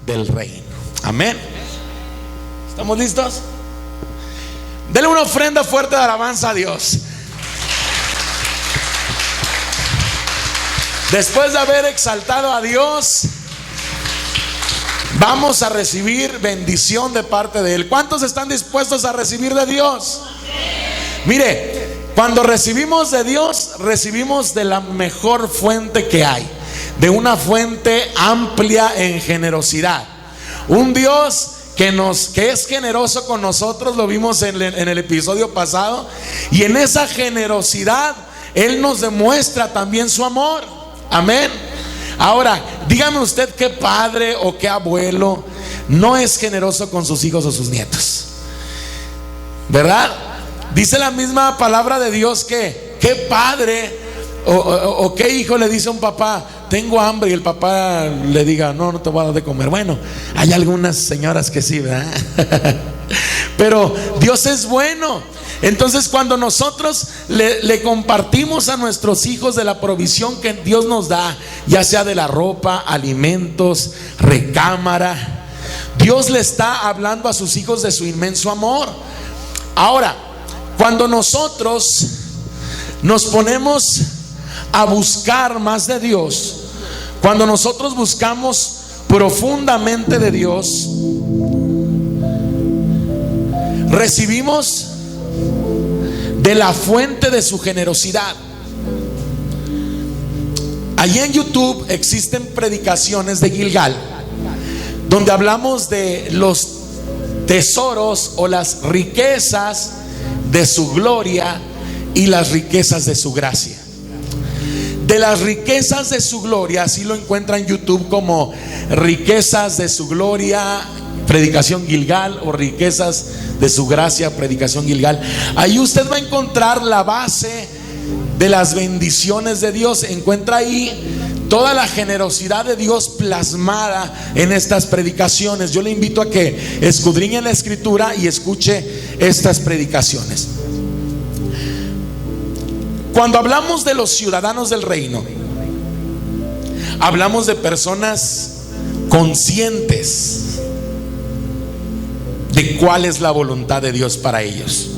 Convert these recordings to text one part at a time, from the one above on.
del reino. Amén. ¿Estamos listos? Denle una ofrenda fuerte de alabanza a Dios. Después de haber exaltado a Dios, vamos a recibir bendición de parte de Él. ¿Cuántos están dispuestos a recibir de Dios? Mire, cuando recibimos de Dios, recibimos de la mejor fuente que hay, de una fuente amplia en generosidad. Un Dios que es generoso con nosotros, lo vimos en el episodio pasado, y en esa generosidad Él nos demuestra también su amor. Amén. Ahora, dígame usted qué padre o qué abuelo no es generoso con sus hijos o sus nietos, ¿verdad? Dice la misma palabra de Dios que qué padre o qué hijo le dice a un papá: tengo hambre, y el papá le diga: no te voy a dar de comer. Bueno, hay algunas señoras que sí, ¿verdad? Pero Dios es bueno. Entonces, cuando nosotros le compartimos a nuestros hijos de la provisión que Dios nos da, ya sea de la ropa, alimentos, recámara, Dios le está hablando a sus hijos de su inmenso amor. Ahora, cuando nosotros nos ponemos a buscar más de Dios, cuando nosotros buscamos profundamente de Dios, recibimos de la fuente de su generosidad. Allí en YouTube existen predicaciones de Gilgal, donde hablamos de los tesoros o las riquezas de su gloria y las riquezas de su gracia. De las riquezas de su gloria, así lo encuentra en YouTube como riquezas de su gloria, predicación Gilgal, o riquezas de su gracia, predicación Gilgal. Ahí usted va a encontrar la base de las bendiciones de Dios. Encuentra ahí toda la generosidad de Dios plasmada en estas predicaciones. Yo le invito a que escudriñe la escritura y escuche estas predicaciones. Cuando hablamos de los ciudadanos del reino, hablamos de personas conscientes de cuál es la voluntad de Dios para ellos.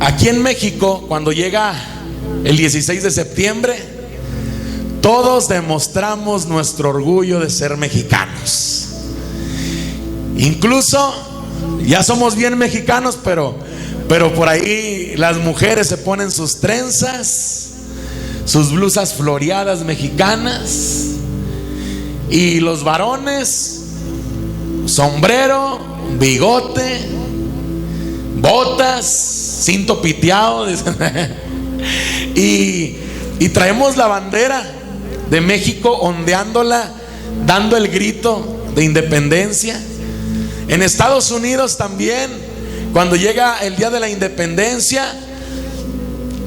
Aquí en México, cuando llega el 16 de septiembre, todos demostramos nuestro orgullo de ser mexicanos. Incluso ya somos bien mexicanos, pero por ahí las mujeres se ponen sus trenzas, sus blusas floreadas mexicanas, y los varones sombrero, bigote, botas, cinto piteado, y traemos la bandera de México ondeándola, dando el grito de independencia. En Estados Unidos también, cuando llega el día de la independencia,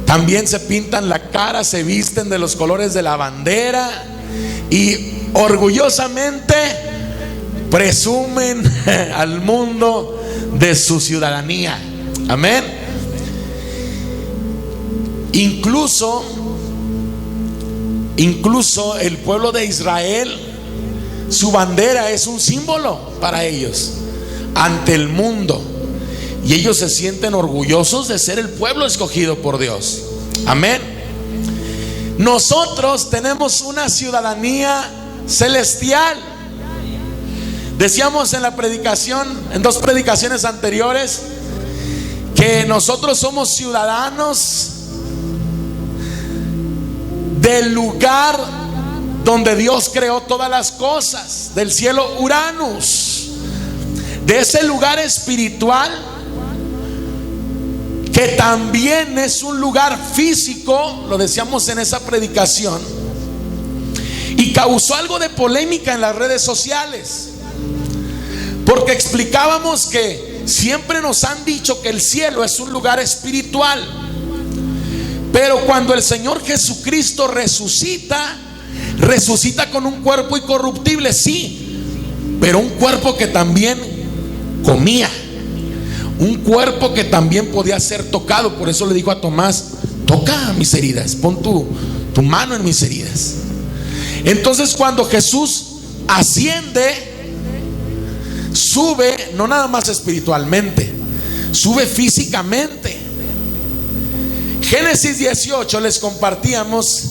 también se pintan la cara, se visten de los colores de la bandera y orgullosamente presumen al mundo de su ciudadanía. Amén. Incluso el pueblo de Israel, su bandera es un símbolo para ellos ante el mundo, y ellos se sienten orgullosos de ser el pueblo escogido por Dios. Amén. Nosotros tenemos una ciudadanía celestial. Decíamos en la predicación, en 2 predicaciones anteriores, que nosotros somos ciudadanos del lugar donde Dios creó todas las cosas, del cielo Uranus, de ese lugar espiritual que también es un lugar físico. Lo decíamos en esa predicación, y causó algo de polémica en las redes sociales, porque explicábamos que siempre nos han dicho que el cielo es un lugar espiritual, pero cuando el Señor Jesucristo resucita con un cuerpo incorruptible, sí, pero un cuerpo que también comía, un cuerpo que también podía ser tocado. Por eso le dijo a Tomás: toca mis heridas, pon tu tu mano en mis heridas. Entonces cuando Jesús asciende, sube no nada más espiritualmente, sube físicamente. Génesis 18 les compartíamos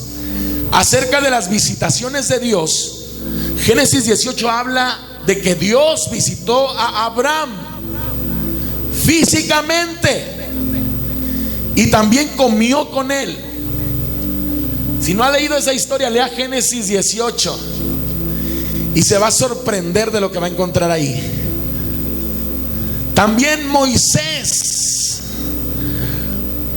acerca de las visitaciones de Dios. Génesis 18 habla de que Dios visitó a Abraham físicamente y también comió con él. Si no ha leído esa historia, lea Génesis 18 y se va a sorprender de lo que va a encontrar ahí. También Moisés,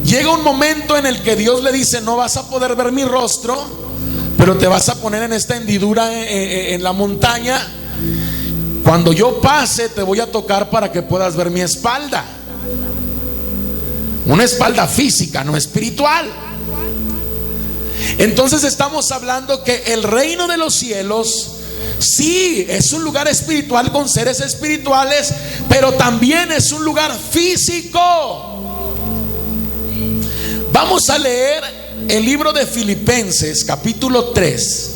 llega un momento en el que Dios le dice: no vas a poder ver mi rostro, pero te vas a poner en esta hendidura en la montaña. Cuando yo pase te voy a tocar para que puedas ver mi espalda. Una espalda física, no espiritual. Entonces estamos hablando que el reino de los cielos sí es un lugar espiritual con seres espirituales, pero también es un lugar físico. Vamos a leer el libro de Filipenses capítulo 3.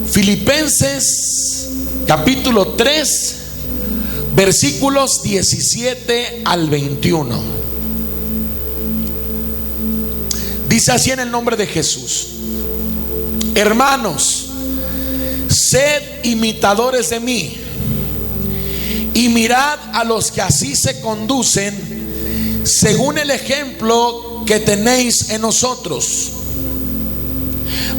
Filipenses capítulo 3, versículos 17 al 21. Dice así en el nombre de Jesús: hermanos, sed imitadores de mí y mirad a los que así se conducen según el ejemplo que tenéis en nosotros.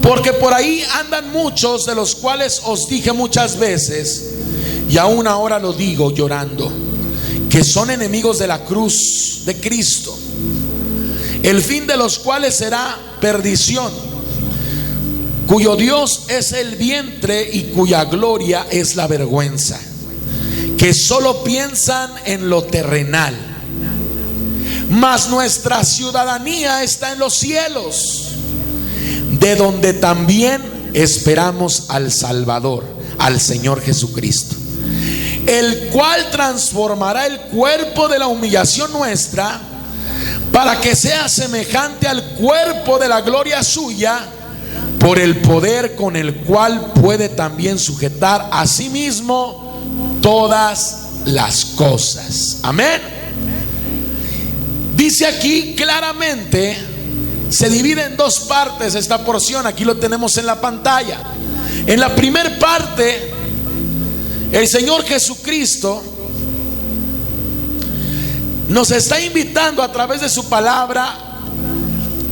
Porque por ahí andan muchos, de los cuales os dije muchas veces, y aún ahora lo digo llorando, que son enemigos de la cruz de Cristo, el fin de los cuales será perdición, cuyo Dios es el vientre y cuya gloria es la vergüenza, que solo piensan en lo terrenal. Mas nuestra ciudadanía está en los cielos, de donde también esperamos al Salvador, al Señor Jesucristo, el cual transformará el cuerpo de la humillación nuestra para que sea semejante al cuerpo de la gloria suya, por el poder con el cual puede también sujetar a sí mismo todas las cosas. Amén. Dice aquí claramente, se divide en dos partes esta porción. Aquí lo tenemos en la pantalla. En la primera parte, el Señor Jesucristo nos está invitando a través de su palabra,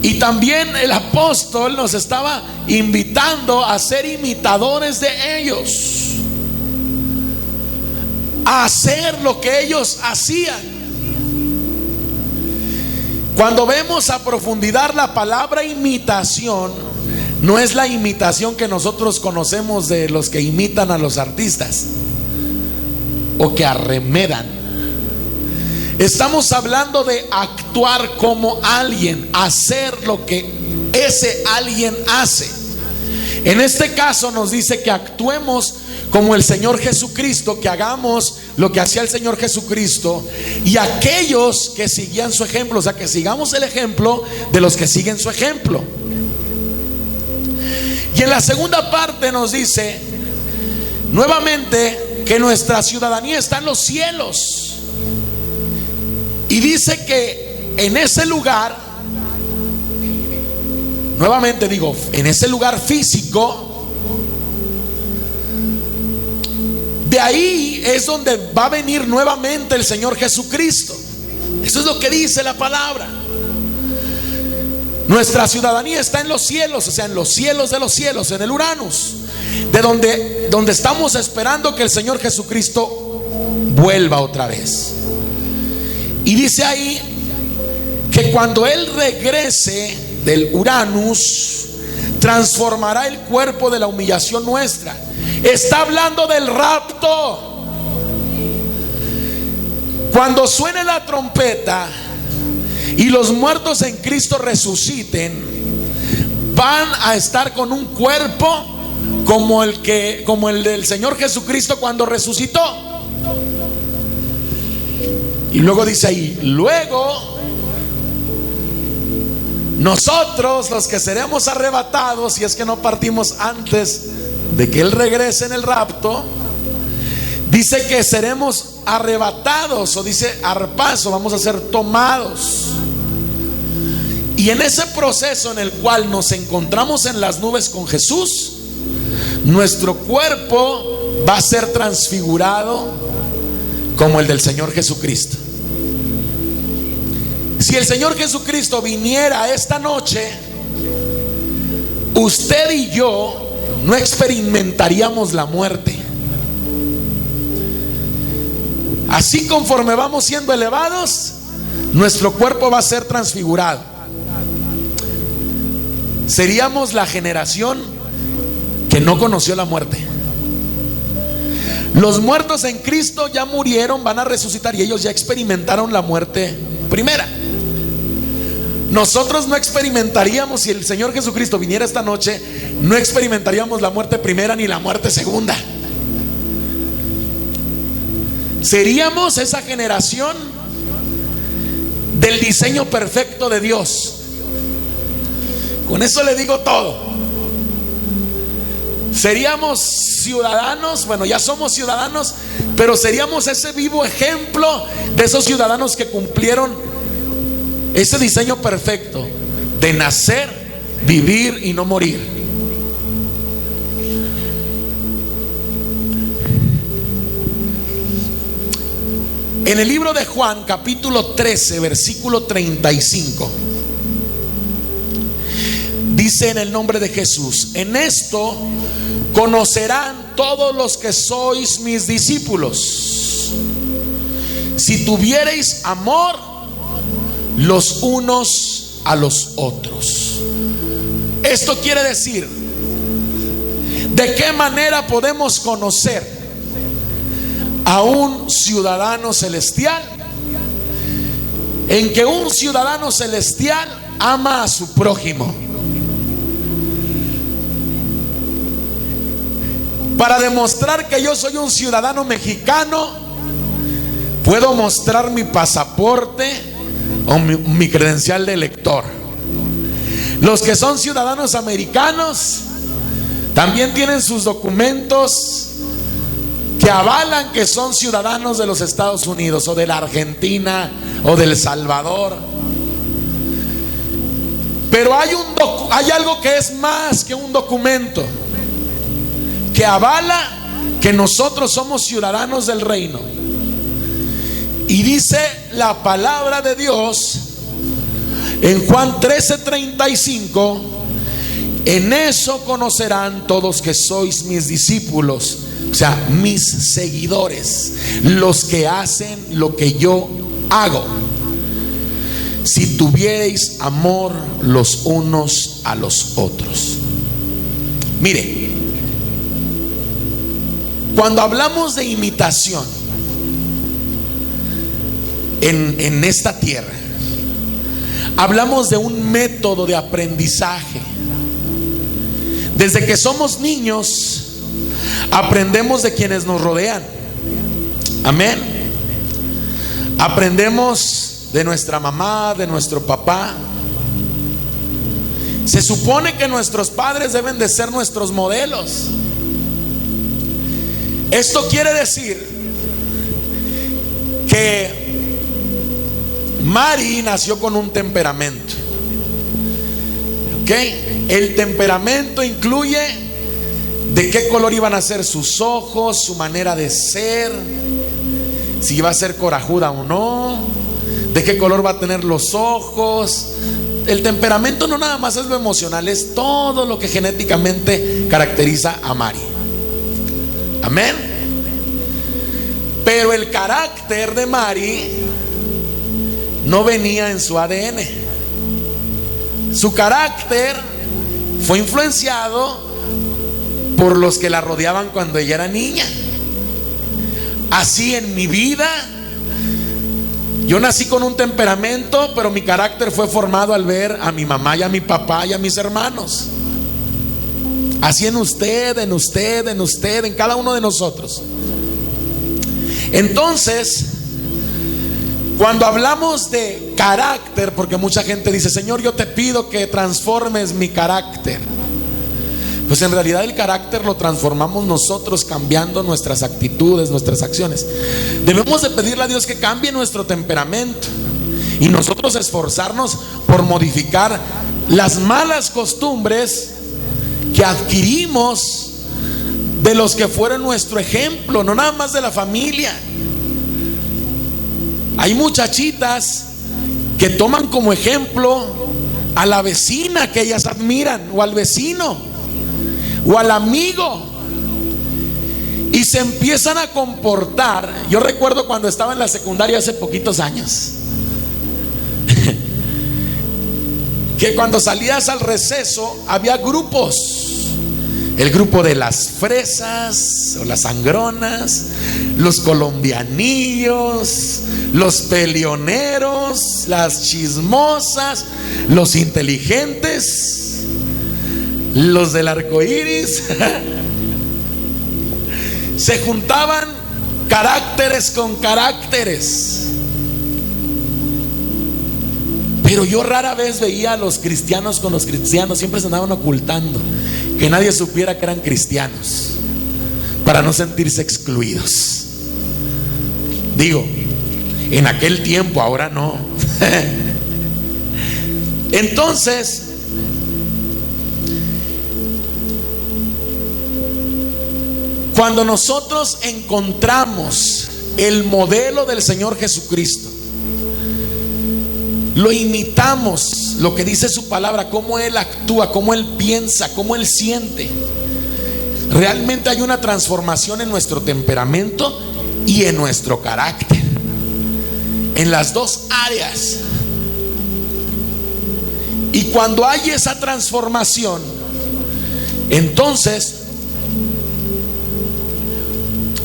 y también el apóstol nos estaba invitando a ser imitadores de ellos, a hacer lo que ellos hacían. Cuando vemos a profundidad la palabra imitación, no es la imitación que nosotros conocemos de los que imitan a los artistas o que arremedan. Estamos hablando de actuar como alguien, hacer lo que ese alguien hace. En este caso nos dice que actuemos como el Señor Jesucristo, que hagamos lo que hacía el Señor Jesucristo y aquellos que seguían su ejemplo. O sea, que sigamos el ejemplo de los que siguen su ejemplo. Y en la segunda parte nos dice nuevamente que nuestra ciudadanía está en los cielos. Y dice que en ese lugar, nuevamente digo, en ese lugar físico, de ahí es donde va a venir nuevamente el Señor Jesucristo. Eso es lo que dice la palabra. Nuestra ciudadanía está en los cielos, o sea, en los cielos de los cielos, en el Uranus, de donde estamos esperando que el Señor Jesucristo vuelva otra vez. Y dice ahí que cuando Él regrese del Uranus, transformará el cuerpo de la humillación nuestra. Está hablando del rapto. Cuando suene la trompeta y los muertos en Cristo resuciten, van a estar con un cuerpo como el del Señor Jesucristo cuando resucitó. Y luego dice ahí, luego Nosotros, los que seremos arrebatados, si es que no partimos antes de que Él regrese en el rapto, dice que seremos arrebatados, o dice arpazo, vamos a ser tomados. Y en ese proceso en el cual nos encontramos en las nubes con Jesús, nuestro cuerpo va a ser transfigurado como el del Señor Jesucristo. Si el Señor Jesucristo viniera esta noche, usted y yo no experimentaríamos la muerte. Así conforme vamos siendo elevados, nuestro cuerpo va a ser transfigurado. Seríamos la generación que no conoció la muerte. Los muertos en Cristo ya murieron, van a resucitar, y ellos ya experimentaron la muerte primera. Nosotros no experimentaríamos, si el Señor Jesucristo viniera esta noche, no experimentaríamos la muerte primera ni la muerte segunda. Seríamos esa generación del diseño perfecto de Dios. Con eso le digo todo. Seríamos ciudadanos, bueno, ya somos ciudadanos, pero seríamos ese vivo ejemplo de esos ciudadanos que cumplieron ese diseño perfecto de nacer, vivir y no morir. En el libro de Juan, capítulo 13, versículo 35, dice en el nombre de Jesús: en esto conocerán todos los que sois mis discípulos, si tuviereis amor los unos a los otros. Esto quiere decir, ¿de qué manera podemos conocer a un ciudadano celestial? En que un ciudadano celestial ama a su prójimo. Para demostrar que yo soy un ciudadano mexicano, puedo mostrar mi pasaporte o mi credencial de elector. Los que son ciudadanos americanos también tienen sus documentos que avalan que son ciudadanos de los Estados Unidos, o de la Argentina, o de El Salvador. Pero hay algo que es más que un documento, que avala que nosotros somos ciudadanos del reino. Y dice la palabra de Dios en Juan 13:35: en eso conocerán todos que sois mis discípulos, o sea, mis seguidores, los que hacen lo que yo hago, si tuviereis amor los unos a los otros. Mire, cuando hablamos de imitación en esta tierra, hablamos de un método de aprendizaje. Desde que somos niños, aprendemos de quienes nos rodean. Amén. Aprendemos de nuestra mamá, de nuestro papá. Se supone que nuestros padres deben de ser nuestros modelos. Esto quiere decir que Mari nació con un temperamento. ¿Ok? El temperamento incluye de qué color iban a ser sus ojos, su manera de ser, si iba a ser corajuda o no, de qué color va a tener los ojos. El temperamento no nada más es lo emocional, es todo lo que genéticamente caracteriza a Mari. Amén. Pero el carácter de Mari no venía en su ADN. Su carácter fue influenciado por los que la rodeaban cuando ella era niña. Así en mi vida, yo nací con un temperamento, pero mi carácter fue formado al ver a mi mamá y a mi papá y a mis hermanos. Así en usted, en cada uno de nosotros. Entonces, Cuando hablamos de carácter, porque mucha gente dice: Señor, yo te pido que transformes mi carácter. Pues en realidad el carácter lo transformamos nosotros cambiando nuestras actitudes, nuestras acciones. Debemos de pedirle a Dios que cambie nuestro temperamento y nosotros esforzarnos por modificar las malas costumbres que adquirimos de los que fueron nuestro ejemplo, no nada más de la familia. Hay muchachitas que toman como ejemplo a la vecina que ellas admiran, o al vecino, o al amigo, y se empiezan a comportar. Yo recuerdo cuando estaba en la secundaria hace poquitos años, que cuando salías al receso había grupos: el grupo de las fresas o las sangronas, los colombianillos, los peleoneros, las chismosas, los inteligentes, los del arco iris. Se juntaban caracteres con caracteres. Pero yo rara vez veía a los cristianos con los cristianos. Siempre se andaban ocultando, que nadie supiera que eran cristianos, para no sentirse excluidos. Digo, en aquel tiempo, ahora no. Entonces, cuando nosotros encontramos el modelo del Señor Jesucristo, lo imitamos, lo que dice su palabra, cómo Él actúa, cómo Él piensa, cómo Él siente, realmente hay una transformación en nuestro temperamento y en nuestro carácter, en las dos áreas. Y cuando hay esa transformación, entonces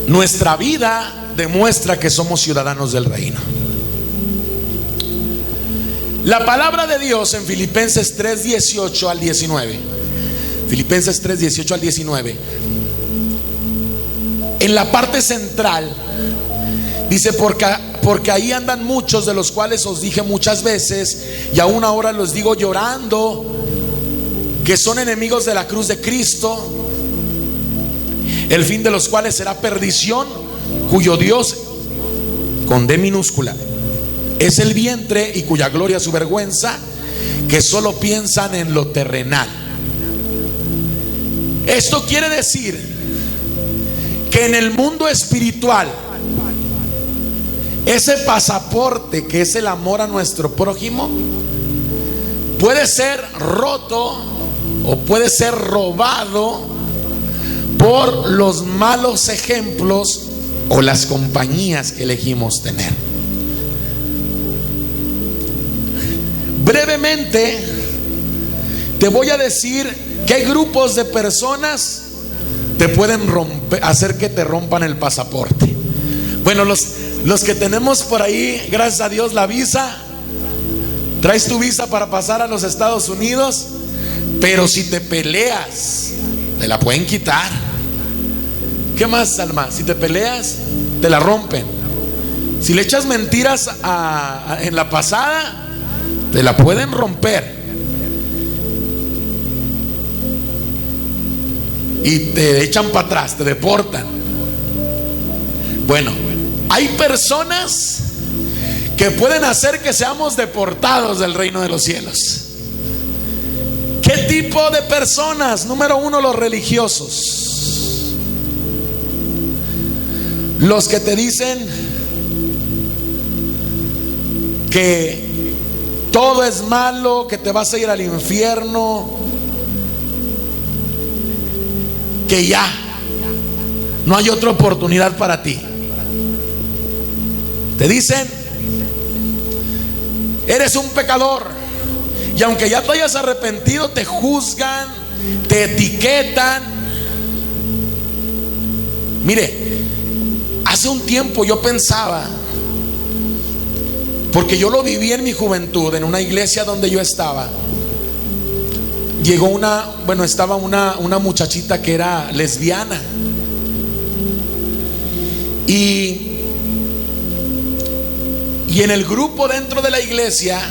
nuestra vida demuestra que somos ciudadanos del reino. La palabra de Dios en Filipenses 3:18 al 19, Filipenses 3:18 al 19, en la parte central dice: porque ahí andan muchos, de los cuales os dije muchas veces, y aún ahora los digo llorando, que son enemigos de la cruz de Cristo, el fin de los cuales será perdición, cuyo Dios, con D minúscula, es el vientre, y cuya gloria su vergüenza, que solo piensan en lo terrenal. Esto quiere decir que en el mundo espiritual, ese pasaporte que es el amor a nuestro prójimo puede ser roto o puede ser robado por los malos ejemplos o las compañías que elegimos tener. Brevemente te voy a decir qué grupos de personas te pueden hacer que te rompan el pasaporte. Bueno, los que tenemos por ahí, gracias a Dios, la visa, traes tu visa para pasar a los Estados Unidos, pero si te peleas, te la pueden quitar. ¿Qué más, Alma? Si te peleas, te la rompen. Si le echas mentiras en la pasada, te la pueden romper. Y te echan para atrás, te deportan. Bueno, hay personas que pueden hacer que seamos deportados del reino de los cielos. ¿Qué tipo de personas? Número uno, los religiosos. Los que te dicen que todo es malo, que te vas a ir al infierno, que ya no hay otra oportunidad para ti. Te dicen: eres un pecador, y aunque ya te hayas arrepentido, te juzgan, te etiquetan. Mire, hace un tiempo yo pensaba, porque yo lo viví en mi juventud, en una iglesia donde yo estaba. Llegó estaba una muchachita que era lesbiana. Y Y en el grupo dentro de la iglesia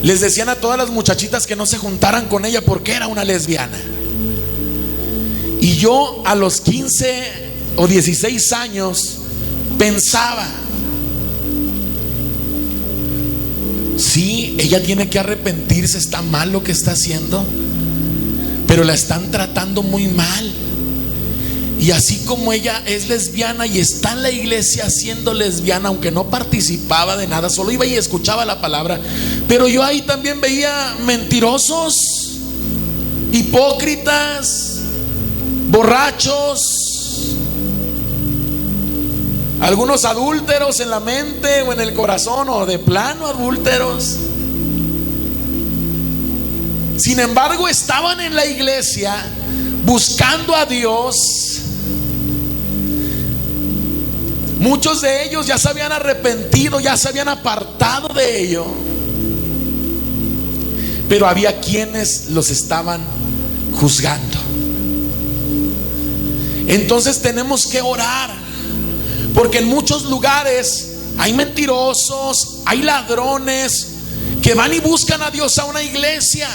les decían a todas las muchachitas que no se juntaran con ella porque era una lesbiana. Y yo a los 15 o 16 años pensaba, sí, ella tiene que arrepentirse, está mal lo que está haciendo, pero la están tratando muy mal. Y así como ella es lesbiana y está en la iglesia siendo lesbiana, aunque no participaba de nada, solo iba y escuchaba la palabra, pero yo ahí también veía mentirosos, hipócritas, borrachos, algunos adúlteros en la mente o en el corazón, o de plano adúlteros. Sin embargo, estaban en la iglesia buscando a Dios. Muchos de ellos ya se habían arrepentido, ya se habían apartado de ello, pero había quienes los estaban juzgando. Entonces tenemos que orar, porque en muchos lugares hay mentirosos, hay ladrones que van y buscan a Dios a una iglesia,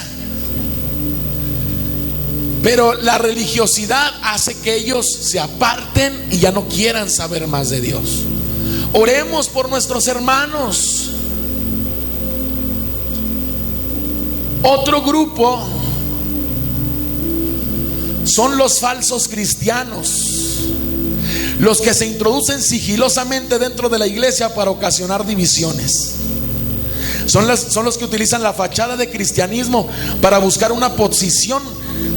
pero la religiosidad hace que ellos se aparten y ya no quieran saber más de Dios. Oremos por nuestros hermanos. Otro grupo son los falsos cristianos, los que se introducen sigilosamente dentro de la iglesia para ocasionar divisiones. Son los que utilizan la fachada de cristianismo para buscar una posición,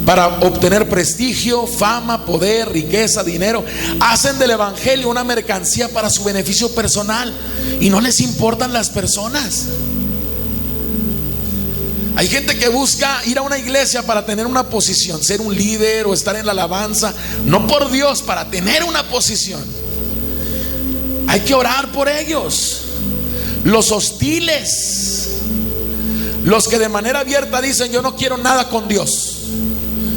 para obtener prestigio, fama, poder, riqueza, dinero. Hacen del evangelio una mercancía para su beneficio personal y no les importan las personas. Hay gente que busca ir a una iglesia para tener una posición, ser un líder o estar en la alabanza, no por Dios, para tener una posición. Hay que orar por ellos. Los hostiles, los que de manera abierta dicen: yo no quiero nada con Dios,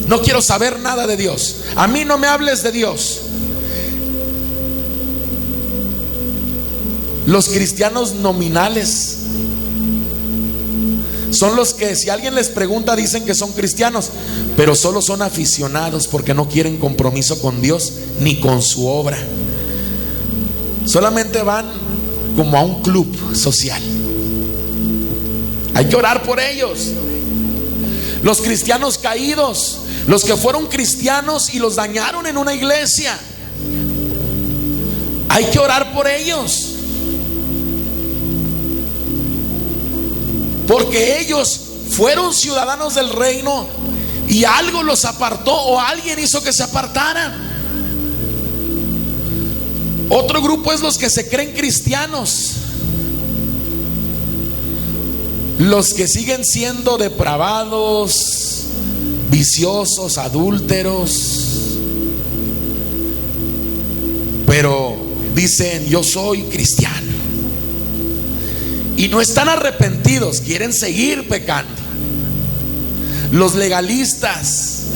no quiero saber nada de Dios, a mí no me hables de Dios. Los cristianos nominales son los que, si alguien les pregunta, dicen que son cristianos, pero solo son aficionados porque no quieren compromiso con Dios ni con su obra. Solamente van como a un club social. Hay que orar por ellos. Los cristianos caídos, los que fueron cristianos y los dañaron en una iglesia, hay que orar por ellos, porque ellos fueron ciudadanos del reino y algo los apartó, o alguien hizo que se apartaran. Otro grupo es los que se creen cristianos, los que siguen siendo depravados, viciosos, adúlteros, pero dicen: yo soy cristiano, y no están arrepentidos, quieren seguir pecando. Los legalistas,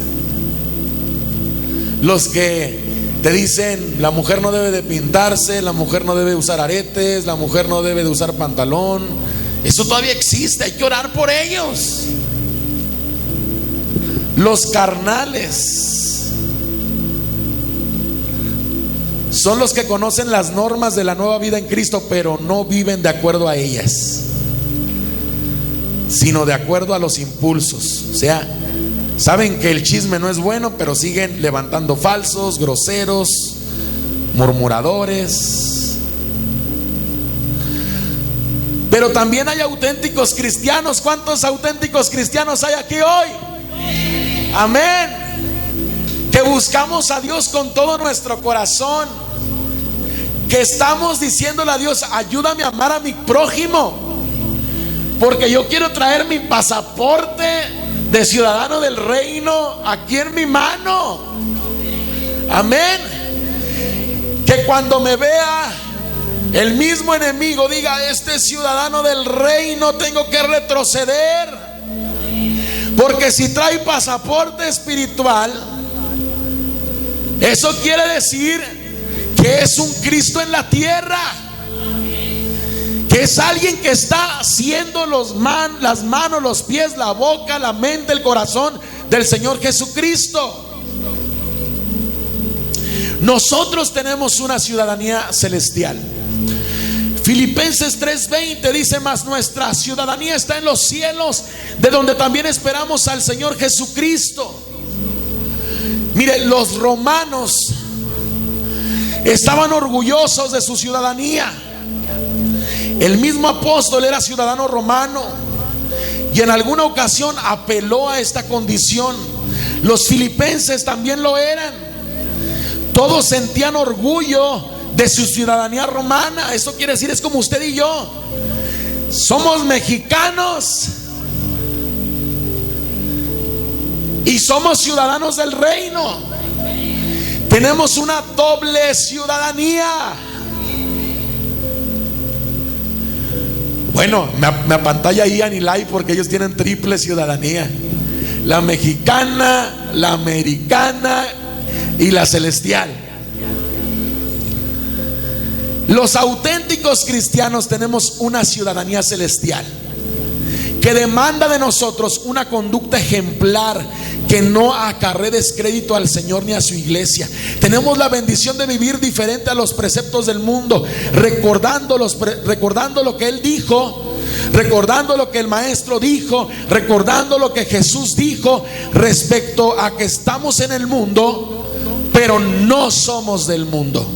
los que te dicen: la mujer no debe de pintarse, la mujer no debe de usar aretes, la mujer no debe de usar pantalón. Eso todavía existe, hay que orar por ellos. Los carnales son los que conocen las normas de la nueva vida en Cristo, pero no viven de acuerdo a ellas, sino de acuerdo a los impulsos. O sea, saben que el chisme no es bueno, pero siguen levantando falsos, groseros, murmuradores. Pero también hay auténticos cristianos. ¿Cuántos auténticos cristianos hay aquí hoy? Amén. Que buscamos a Dios con todo nuestro corazón, que estamos diciéndole a Dios: ayúdame a amar a mi prójimo, porque yo quiero traer mi pasaporte de ciudadano del reino aquí en mi mano. Amén. Que cuando me vea el mismo enemigo diga: este ciudadano del reino, tengo que retroceder. Porque si trae pasaporte espiritual, eso quiere decir que es un Cristo en la tierra, que Es alguien que está haciendo las manos, los pies, la boca, la mente, el corazón del Señor Jesucristo. Nosotros tenemos una ciudadanía celestial. Filipenses 3:20 dice: mas nuestra ciudadanía está en los cielos, de donde también esperamos al Señor Jesucristo. Mire, los romanos estaban orgullosos de su ciudadanía. El mismo apóstol era ciudadano romano y en alguna ocasión apeló a esta condición. Los filipenses también lo eran. Todos sentían orgullo de su ciudadanía romana. Eso quiere decir, es como usted y yo. Somos mexicanos y somos ciudadanos del reino. Tenemos una doble ciudadanía. Bueno, me apantalla ahí Anilay porque ellos tienen triple ciudadanía: la mexicana, la americana y la celestial. Los auténticos cristianos tenemos una ciudadanía celestial que demanda de nosotros una conducta ejemplar que no acarree descrédito al Señor ni a su iglesia. Tenemos la bendición de vivir diferente a los preceptos del mundo, recordando lo que Él dijo, recordando lo que el Maestro dijo, recordando lo que Jesús dijo respecto a que estamos en el mundo, pero no somos del mundo.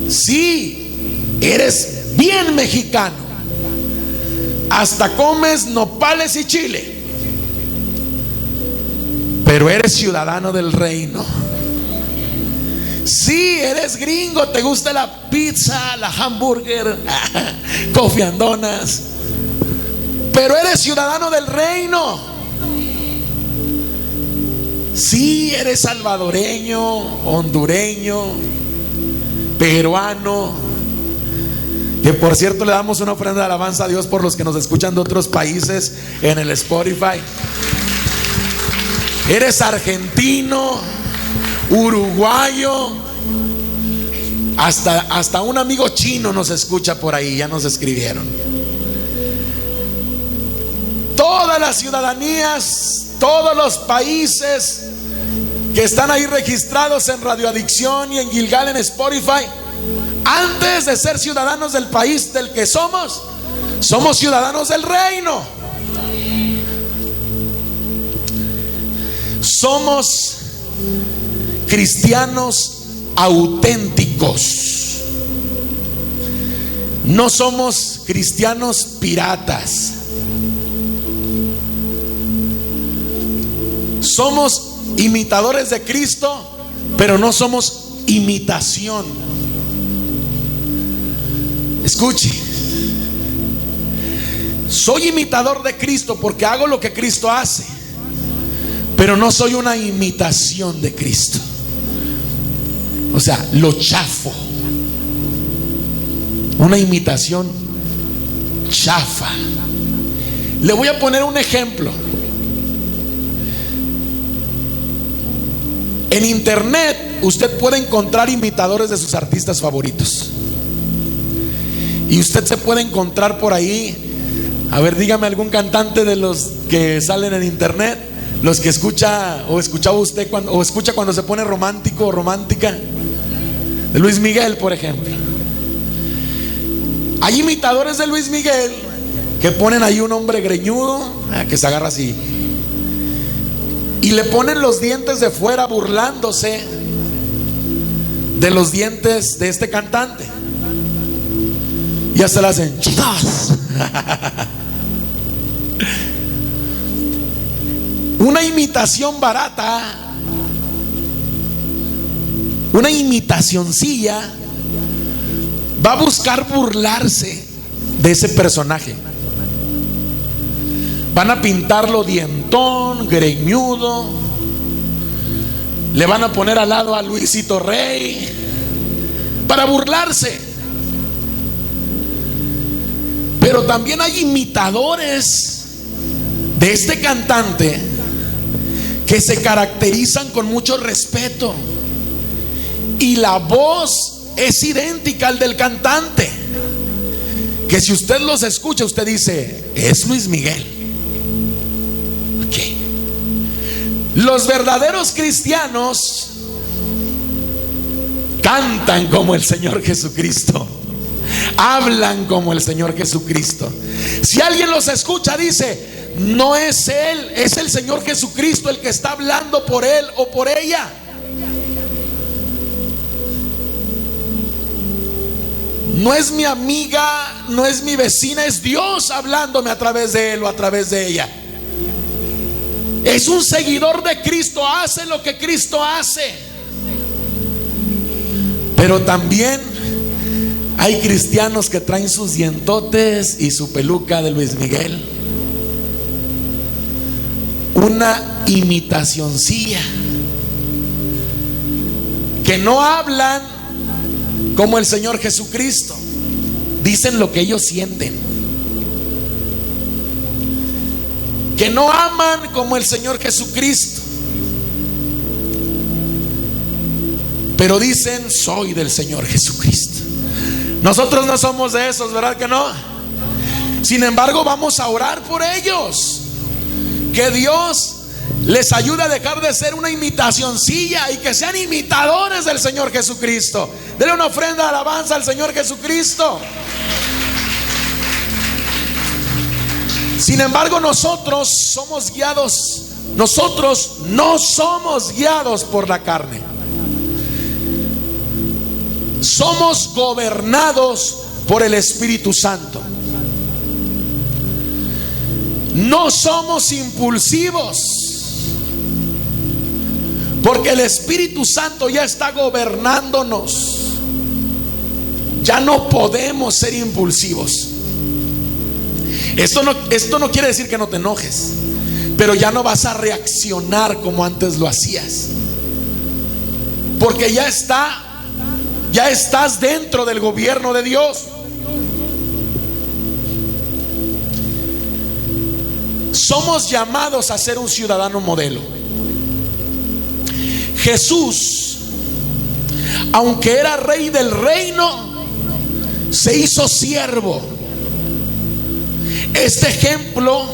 Sí, eres bien mexicano, hasta comes nopales y chile, pero eres ciudadano del reino. Sí, eres gringo, te gusta la pizza, la hamburger, coffee and donuts, pero eres ciudadano del reino. Sí, eres salvadoreño, hondureño, peruano. Que por cierto le damos una ofrenda de alabanza a Dios por los que nos escuchan de otros países en el Spotify. Eres argentino, uruguayo, hasta un amigo chino nos escucha por ahí, ya nos escribieron. Todas las ciudadanías, todos los países que están ahí registrados en Radio Adicción y en Gilgal en Spotify, antes de ser ciudadanos del país del que somos ciudadanos del reino. Somos cristianos auténticos. No somos cristianos piratas. Somos imitadores de Cristo, pero no somos imitación. Escuche, soy imitador de Cristo porque hago lo que Cristo hace, pero no soy una imitación de Cristo. O sea, lo chafo. Una imitación chafa. Le voy a poner un ejemplo. En internet usted puede encontrar imitadores de sus artistas favoritos. Y usted se puede encontrar por ahí, a ver, dígame algún cantante de los que salen en internet, los que escucha o escuchaba usted o escucha cuando se pone romántico o romántica, de Luis Miguel, por ejemplo. Hay imitadores de Luis Miguel que ponen ahí un hombre greñudo que se agarra así y le ponen los dientes de fuera burlándose de los dientes de este cantante. Ya se la hacen chidas. Una imitación barata, una imitacioncilla, va a buscar burlarse de ese personaje. Van a pintarlo dientón, greñudo, le van a poner al lado a Luisito Rey para burlarse. Pero también hay imitadores de este cantante que se caracterizan con mucho respeto y la voz es idéntica al del cantante, que si usted los escucha, usted dice, es Luis Miguel. Okay. Los verdaderos cristianos cantan como el Señor Jesucristo, hablan como el Señor Jesucristo. Si alguien los escucha, dice, no es él, es el Señor Jesucristo el que está hablando por él o por ella. No es mi amiga, no es mi vecina, es Dios hablándome a través de él o a través de ella. Es un seguidor de Cristo, hace lo que Cristo hace. Pero también hay cristianos que traen sus dientotes y su peluca de Luis Miguel, una imitacioncilla, que no hablan como el Señor Jesucristo, dicen lo que ellos sienten, que no aman como el Señor Jesucristo, pero dicen, soy del Señor Jesucristo. Nosotros no somos de esos, ¿verdad que no? Sin embargo, vamos a orar por ellos, que Dios les ayude a dejar de ser una imitacioncilla y que sean imitadores del Señor Jesucristo. Denle una ofrenda de alabanza al Señor Jesucristo. Sin embargo, nosotros somos guiados, nosotros no somos guiados por la carne. Somos gobernados por el Espíritu Santo. No somos impulsivos, porque el Espíritu Santo ya está gobernándonos. Ya no podemos ser impulsivos. Esto no quiere decir que no te enojes, pero ya no vas a reaccionar como antes lo hacías, porque ya estás dentro del gobierno de Dios. Somos llamados a ser un ciudadano modelo. Jesús, aunque era rey del reino, se hizo siervo. Este ejemplo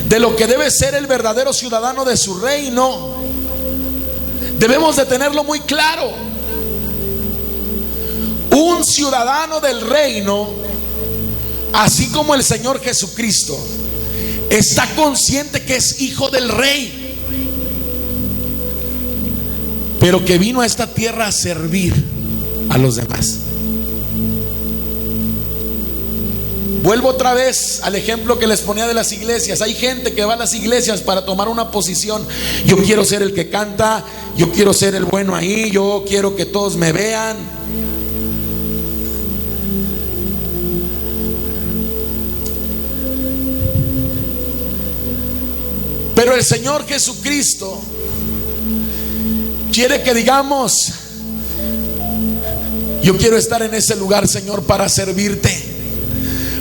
de lo que debe ser el verdadero ciudadano de su reino, debemos de tenerlo muy claro. Un ciudadano del reino, así como el Señor Jesucristo, está consciente que es hijo del rey, pero que vino a esta tierra a servir a los demás. Vuelvo otra vez al ejemplo que les ponía de las iglesias. Hay gente que va a las iglesias para tomar una posición. Yo quiero ser el que canta, yo quiero ser el bueno ahí, yo quiero que todos me vean. Pero el Señor Jesucristo quiere que digamos, yo quiero estar en ese lugar, Señor, para servirte,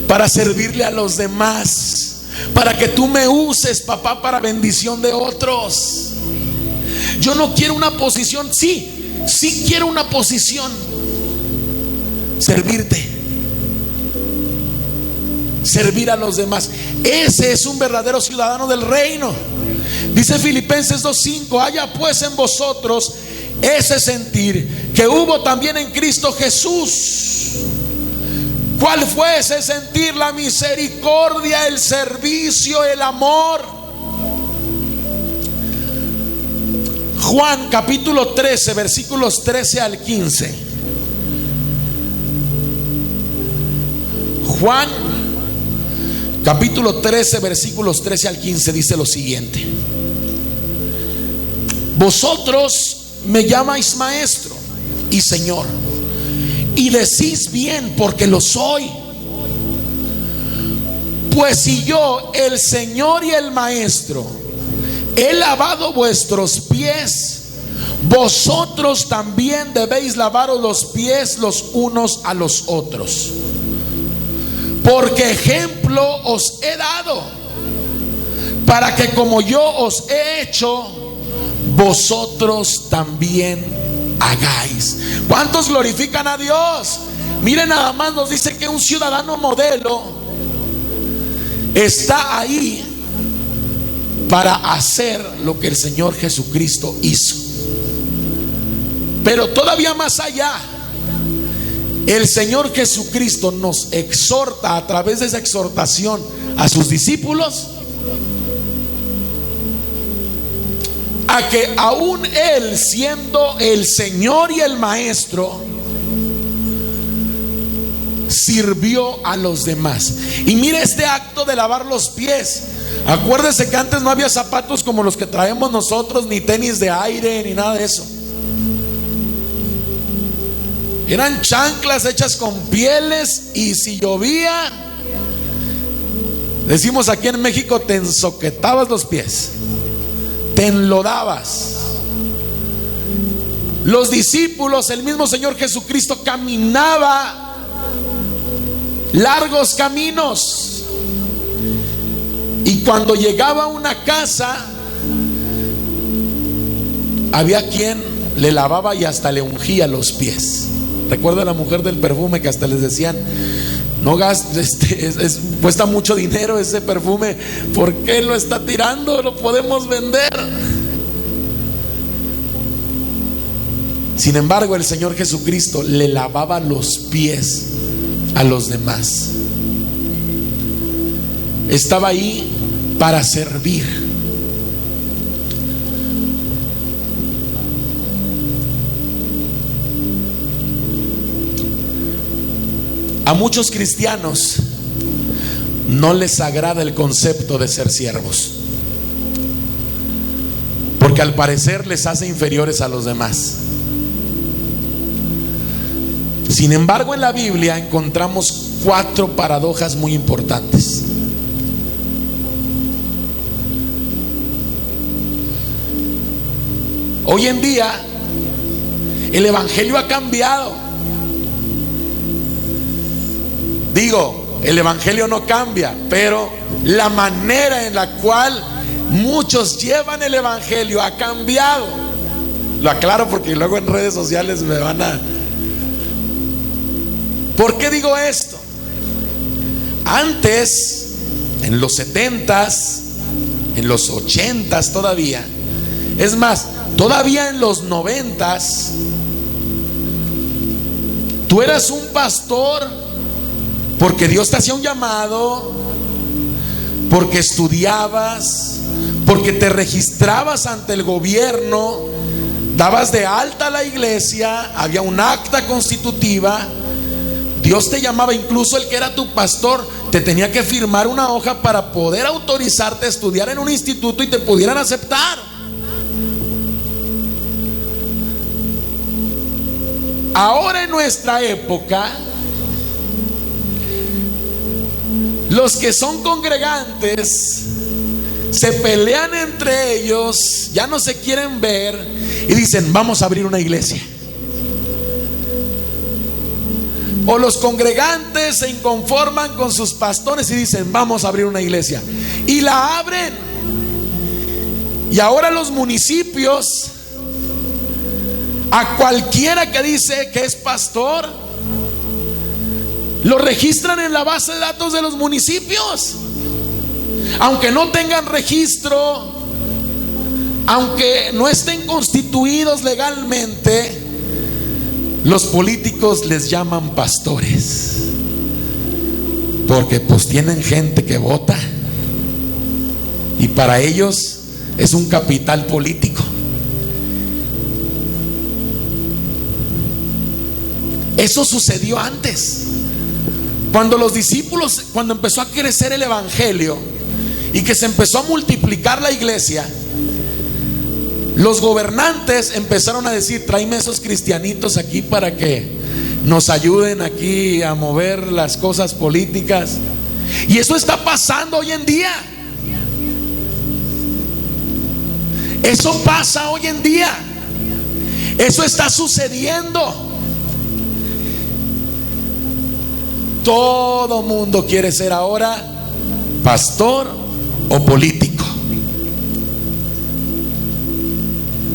para servirle a los demás, para que tú me uses, papá, para bendición de otros. Yo no quiero una posición, sí quiero una posición, servirte, servir a los demás. Ese es un verdadero ciudadano del reino. Dice Filipenses 2:5: haya pues en vosotros ese sentir que hubo también en Cristo Jesús. ¿Cuál fue ese sentir? La misericordia, el servicio, el amor. Juan capítulo 13, versículos 13 al 15. Juan capítulo 13, versículos 13 al 15 dice lo siguiente: vosotros me llamáis maestro y Señor, y decís bien, porque lo soy. Pues si yo, el Señor y el Maestro, he lavado vuestros pies, vosotros también debéis lavaros los pies los unos a los otros. Porque ejemplo os he dado, para que como yo os he hecho, vosotros también hagáis. ¿Cuántos glorifican a Dios? Miren, nada más nos dice que un ciudadano modelo está ahí para hacer lo que el Señor Jesucristo hizo. Pero todavía más allá, el Señor Jesucristo nos exhorta a través de esa exhortación a sus discípulos a que aún Él, siendo el Señor y el Maestro, sirvió a los demás. Y mire este acto de lavar los pies. Acuérdese que antes no había zapatos como los que traemos nosotros, ni tenis de aire, ni nada de eso. Eran chanclas hechas con pieles, y si llovía, decimos aquí en México, te ensoquetabas los pies, te enlodabas. Los discípulos, el mismo Señor Jesucristo caminaba largos caminos, y cuando llegaba a una casa, había quien le lavaba y hasta le ungía los pies. Recuerda a la mujer del perfume que hasta les decían: no gastes, cuesta mucho dinero ese perfume, ¿por qué lo está tirando? Lo podemos vender. Sin embargo, el Señor Jesucristo le lavaba los pies a los demás. Estaba ahí para servir. A muchos cristianos no les agrada el concepto de ser siervos, porque al parecer les hace inferiores a los demás. Sin embargo, en la Biblia encontramos 4 paradojas muy importantes. Hoy en día el evangelio ha cambiado. Digo, el evangelio no cambia, pero la manera en la cual muchos llevan el evangelio ha cambiado. Lo aclaro porque luego en redes sociales me van a... ¿Por qué digo esto? Antes, en los 70s, en los 80s todavía, es más, todavía en los 90s, tú eras un pastor porque Dios te hacía un llamado, porque estudiabas, porque te registrabas ante el gobierno, dabas de alta a la iglesia, había un acta constitutiva. Dios te llamaba, incluso el que era tu pastor te tenía que firmar una hoja para poder autorizarte a estudiar en un instituto y te pudieran aceptar. Ahora en nuestra época, los que son congregantes se pelean entre ellos, ya no se quieren ver y dicen: vamos a abrir una iglesia. O los congregantes se inconforman con sus pastores y dicen: vamos a abrir una iglesia, y la abren. Y ahora los municipios, a cualquiera que dice que es pastor, lo registran en la base de datos de los municipios. Aunque no tengan registro, aunque no estén constituidos legalmente, los políticos les llaman pastores, porque pues tienen gente que vota, y para ellos es un capital político. Eso sucedió antes, cuando los discípulos, cuando empezó a crecer el evangelio y que se empezó a multiplicar la iglesia, los gobernantes empezaron a decir: tráeme esos cristianitos aquí para que nos ayuden aquí a mover las cosas políticas. Y eso está pasando hoy en día. Eso pasa hoy en día. Eso está sucediendo. Todo mundo quiere ser ahora pastor o político.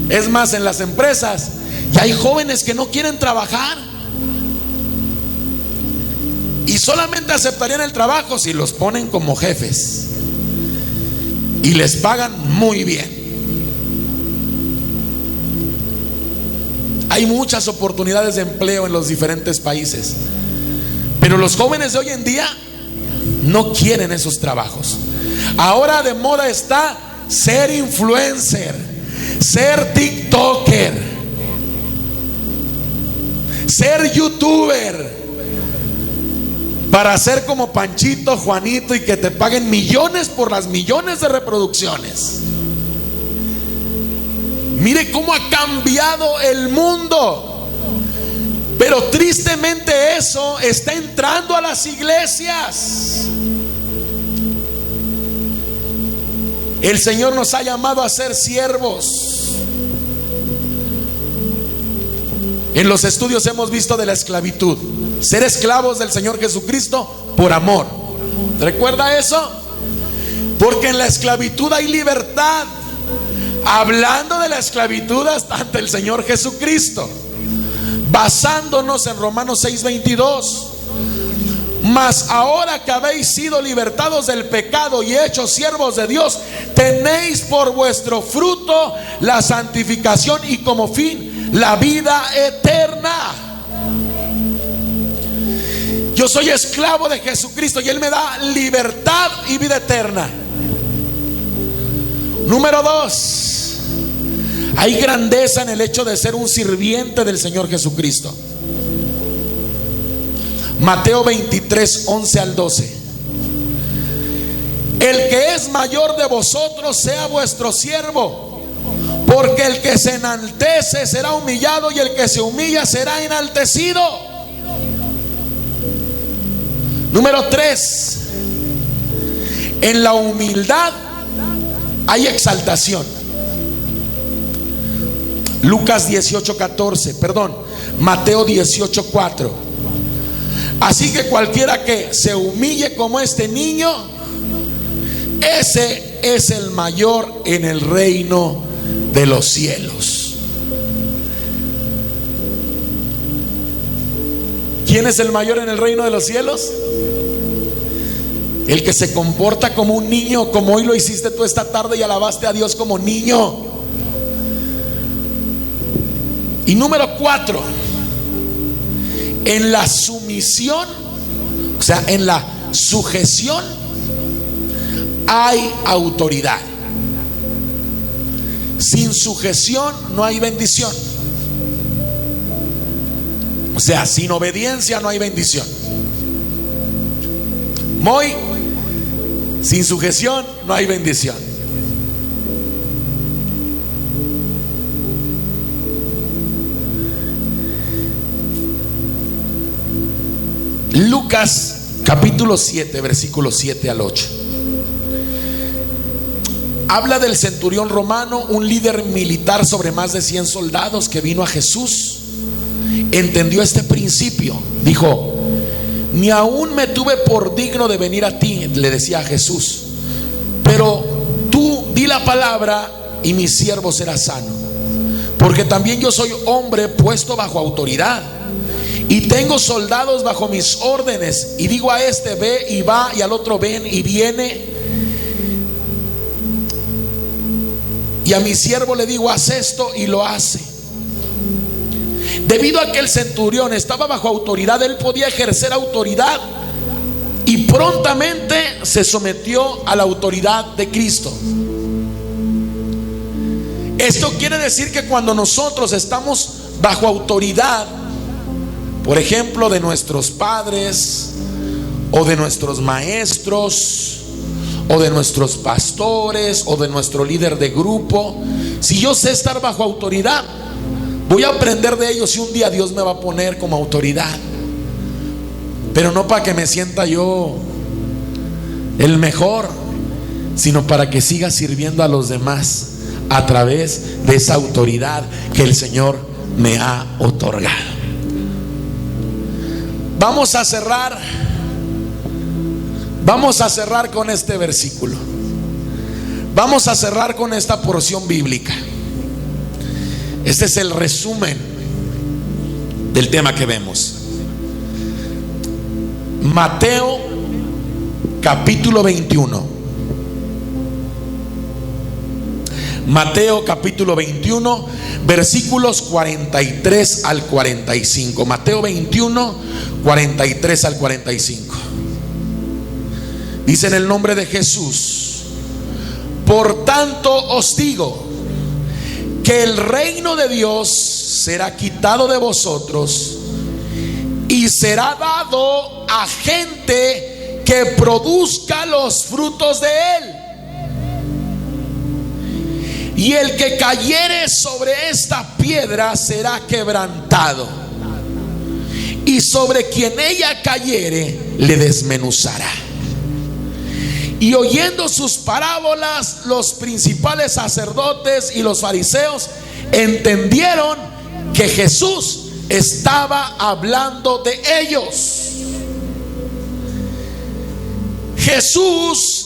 Es más, en las empresas Y hay jóvenes que no quieren trabajar y solamente aceptarían el trabajo si los ponen como jefes y les pagan muy bien. Hay muchas oportunidades de empleo en los diferentes países, pero los jóvenes de hoy en día no quieren esos trabajos. Ahora de moda está ser influencer, ser TikToker, ser youtuber, para ser como Panchito, Juanito y que te paguen millones por las millones de reproducciones. Mire cómo ha cambiado el mundo. Pero tristemente eso está entrando a las iglesias. El Señor nos ha llamado a ser siervos. En los estudios hemos visto de la esclavitud, ser esclavos del Señor Jesucristo por amor. ¿Recuerda eso? Porque en la esclavitud hay libertad. Hablando de la esclavitud ante el Señor Jesucristo, basándonos en Romanos 6:22. Mas ahora que habéis sido libertados del pecado y hechos siervos de Dios, tenéis por vuestro fruto la santificación y como fin la vida eterna. Yo soy esclavo de Jesucristo y Él me da libertad y vida eterna. Número 2, hay grandeza en el hecho de ser un sirviente del Señor Jesucristo. Mateo 23, 11 al 12. El que es mayor de vosotros sea vuestro siervo, porque el que se enaltece será humillado y el que se humilla será enaltecido. Número 3, en la humildad hay exaltación. Lucas 18:14, perdón, Mateo 18:4. Así que cualquiera que se humille como este niño, ese es el mayor en el reino de los cielos. ¿Quién es el mayor en el reino de los cielos? El que se comporta como un niño, como hoy lo hiciste tú esta tarde y alabaste a Dios como niño. Y número 4, en la sumisión, o sea, en la sujeción hay autoridad. Sin sujeción no hay bendición. O sea, sin obediencia no hay bendición. Muy, sin sujeción no hay bendición. Lucas capítulo 7, versículos 7 al 8. Habla del centurión romano, un líder militar sobre más de 100 soldados que vino a Jesús. Entendió este principio. Dijo: ni aún me tuve por digno de venir a ti, le decía a Jesús, pero tú di la palabra y mi siervo será sano, porque también yo soy hombre puesto bajo autoridad y tengo soldados bajo mis órdenes, y digo a este ve y va, y al otro ven y viene, y a mi siervo le digo haz esto y lo hace. Debido a que el centurión estaba bajo autoridad, él podía ejercer autoridad y prontamente se sometió a la autoridad de Cristo. Esto quiere decir que cuando nosotros estamos bajo autoridad, por ejemplo, de nuestros padres o de nuestros maestros o de nuestros pastores o de nuestro líder de grupo, si yo sé estar bajo autoridad, voy a aprender de ellos y un día Dios me va a poner como autoridad. Pero no para que me sienta yo el mejor, sino para que siga sirviendo a los demás a través de esa autoridad que el Señor me ha otorgado. Vamos a cerrar con este versículo. Vamos a cerrar con esta porción bíblica. Este es el resumen del tema que vemos. Mateo capítulo 21. Mateo capítulo 21, versículos 43 al 45. Mateo 21, 43 al 45. Dice en el nombre de Jesús: por tanto os digo que el reino de Dios será quitado de vosotros y será dado a gente que produzca los frutos de él. Y el que cayere sobre esta piedra será quebrantado, y sobre quien ella cayere le desmenuzará. Y oyendo sus parábolas, los principales sacerdotes y los fariseos entendieron que Jesús estaba hablando de ellos. Jesús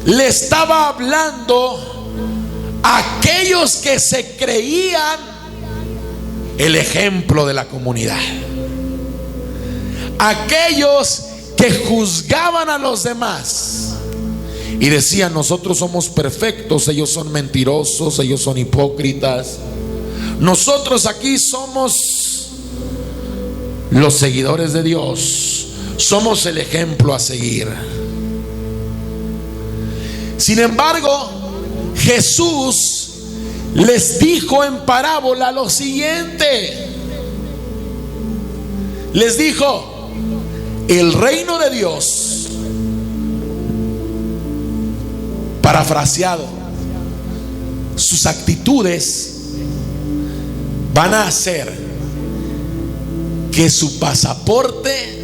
le estaba hablando a aquellos que se creían el ejemplo de la comunidad, aquellos que juzgaban a los demás y decían: nosotros somos perfectos, ellos son mentirosos, ellos son hipócritas, nosotros aquí somos los seguidores de Dios, somos el ejemplo a seguir. Sin embargo, Jesús les dijo en parábola lo siguiente. Les dijo: el reino de Dios, parafraseado, sus actitudes van a hacer que su pasaporte,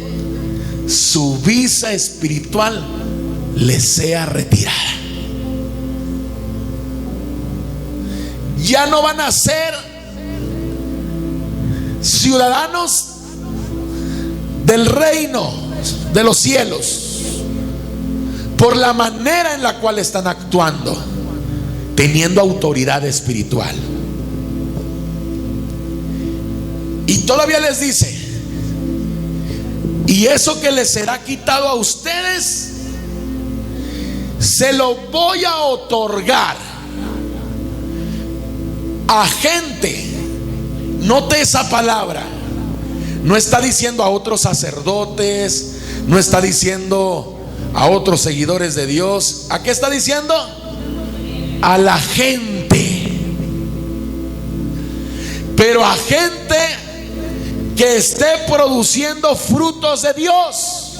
su visa espiritual les sea retirada. Ya no van a ser ciudadanos del reino de los cielos por la manera en la cual están actuando, teniendo autoridad espiritual. Y todavía les dice: y eso que les será quitado a ustedes, se lo voy a otorgar a gente. Note esa palabra. No está diciendo a otros sacerdotes, no está diciendo a otros seguidores de Dios. ¿A qué está diciendo? A la gente. Pero a gente que esté produciendo frutos de Dios.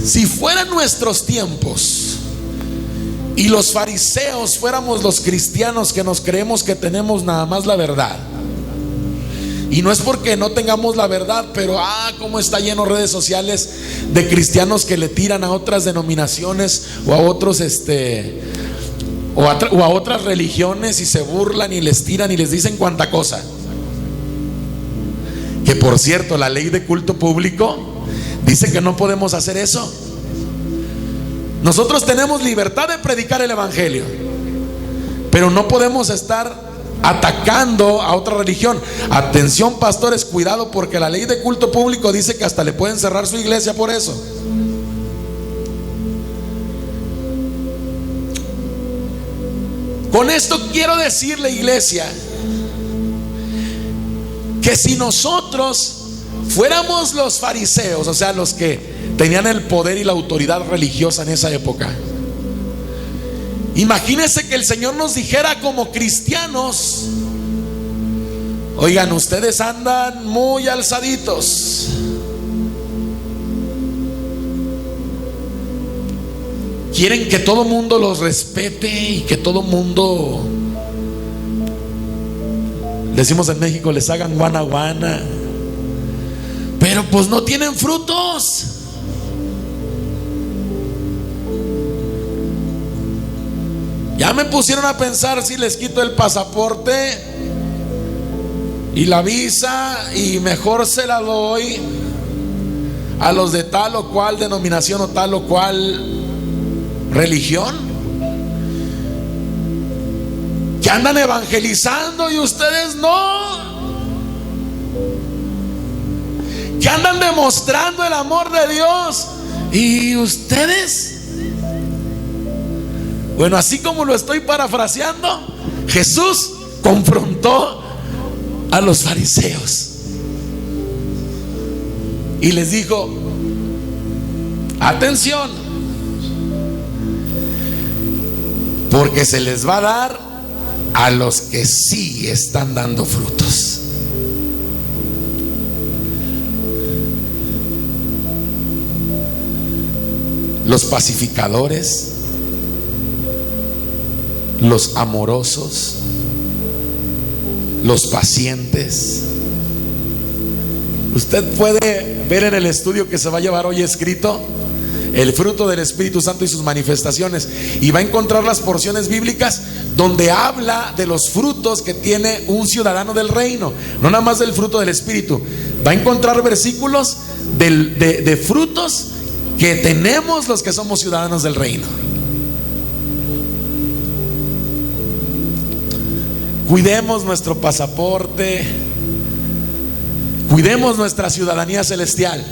Si fueran nuestros tiempos y los fariseos fuéramos los cristianos que nos creemos que tenemos nada más la verdad, y no es porque no tengamos la verdad, pero cómo está lleno redes sociales de cristianos que le tiran a otras denominaciones o a otros o a otras religiones, y se burlan y les tiran y les dicen cuanta cosa. Que por cierto, la ley de culto público dice que no podemos hacer eso. Nosotros tenemos libertad de predicar el evangelio, pero no podemos estar atacando a otra religión. Atención, pastores, cuidado, porque la ley de culto público dice que hasta le pueden cerrar su iglesia por eso. Con esto quiero decirle, iglesia, que si nosotros fuéramos los fariseos, o sea, los que tenían el poder y la autoridad religiosa en esa época, imagínense que el Señor nos dijera como cristianos: oigan, ustedes andan muy alzaditos, quieren que todo mundo los respete y que todo mundo, decimos en México, les hagan guana guana, pero pues no tienen frutos. Ya me pusieron a pensar si les quito el pasaporte y la visa y mejor se la doy a los de tal o cual denominación o tal o cual religión. que andan evangelizando y ustedes no, que andan demostrando el amor de Dios y ustedes. Bueno, así como lo estoy parafraseando, Jesús confrontó a los fariseos y les dijo: atención, porque se les va a dar a los que sí están dando frutos. Los pacificadores, los amorosos, los pacientes. Usted puede ver en el estudio que se va a llevar hoy escrito el fruto del Espíritu Santo y sus manifestaciones, y va a encontrar las porciones bíblicas donde habla de los frutos que tiene un ciudadano del reino, no nada más del fruto del Espíritu. Va a encontrar versículos de frutos que tenemos los que somos ciudadanos del reino. Cuidemos nuestro pasaporte, cuidemos nuestra ciudadanía celestial,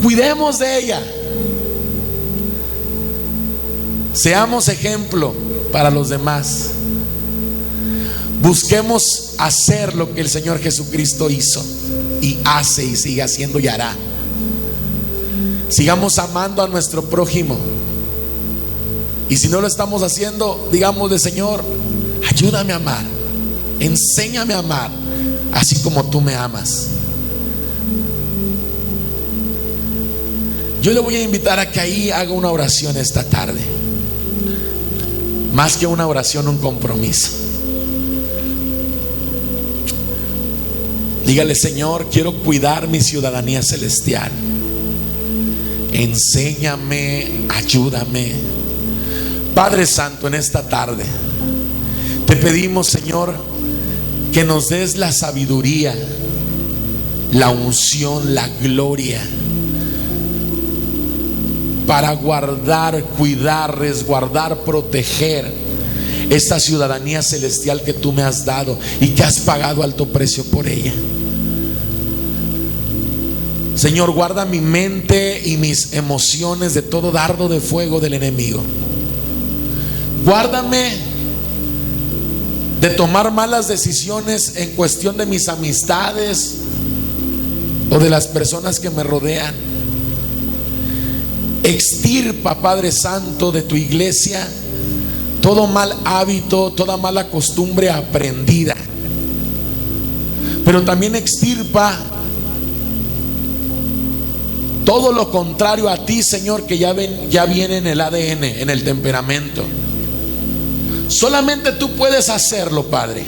cuidemos de ella. Seamos ejemplo para los demás. Busquemos hacer lo que el Señor Jesucristo hizo y hace y sigue haciendo y hará. Sigamos amando a nuestro prójimo. Y si no lo estamos haciendo, digámosle: Señor, ayúdame a amar, enséñame a amar así como tú me amas. Yo le voy a invitar a que ahí haga una oración esta tarde. Más que una oración, un compromiso. Dígale: Señor, quiero cuidar mi ciudadanía celestial. Enséñame, ayúdame. Padre Santo, en esta tarde te pedimos, Señor, que nos des la sabiduría, la unción, la gloria para guardar, cuidar, resguardar, proteger esta ciudadanía celestial que tú me has dado y que has pagado alto precio por ella. Señor, guarda mi mente y mis emociones de todo dardo de fuego del enemigo. Guárdame de tomar malas decisiones en cuestión de mis amistades o de las personas que me rodean. Extirpa, Padre Santo, de tu iglesia todo mal hábito, toda mala costumbre aprendida. Pero también extirpa todo lo contrario a ti, Señor, que ya viene en el ADN, en el temperamento. Solamente tú puedes hacerlo, Padre.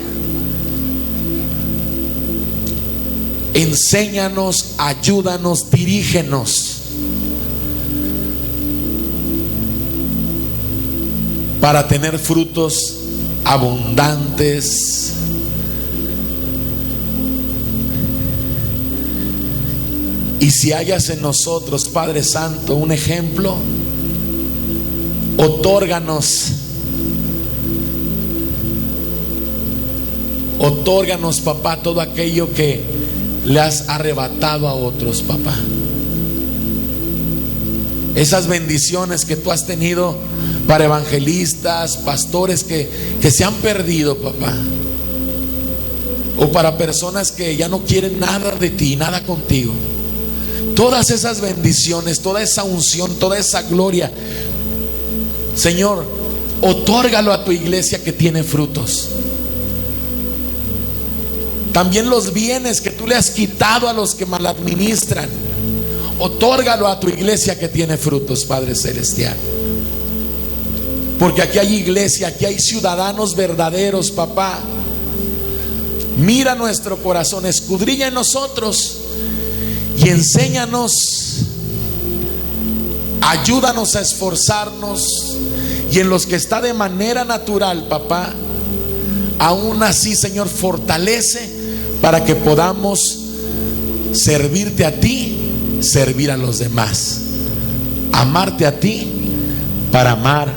Enséñanos, ayúdanos, dirígenos para tener frutos abundantes. Y si hayas en nosotros, Padre Santo, un ejemplo, otórganos, papá, todo aquello que le has arrebatado a otros, papá. Esas bendiciones que tú has tenido para evangelistas, pastores que se han perdido, papá. O para personas que ya no quieren nada de ti, nada contigo. Todas esas bendiciones, toda esa unción, toda esa gloria, Señor, otórgalo a tu iglesia que tiene frutos. También los bienes que tú le has quitado a los que maladministran, otórgalo a tu iglesia que tiene frutos, Padre Celestial. Porque aquí hay iglesia, aquí hay ciudadanos verdaderos, papá. Mira nuestro corazón, escudriña en nosotros y enséñanos, ayúdanos a esforzarnos. Y en los que está de manera natural, papá, aún así, Señor, fortalece para que podamos servirte a ti, servir a los demás, amarte a ti para amar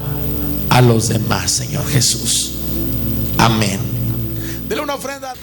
a los demás, Señor Jesús. Amén. Dele una ofrenda.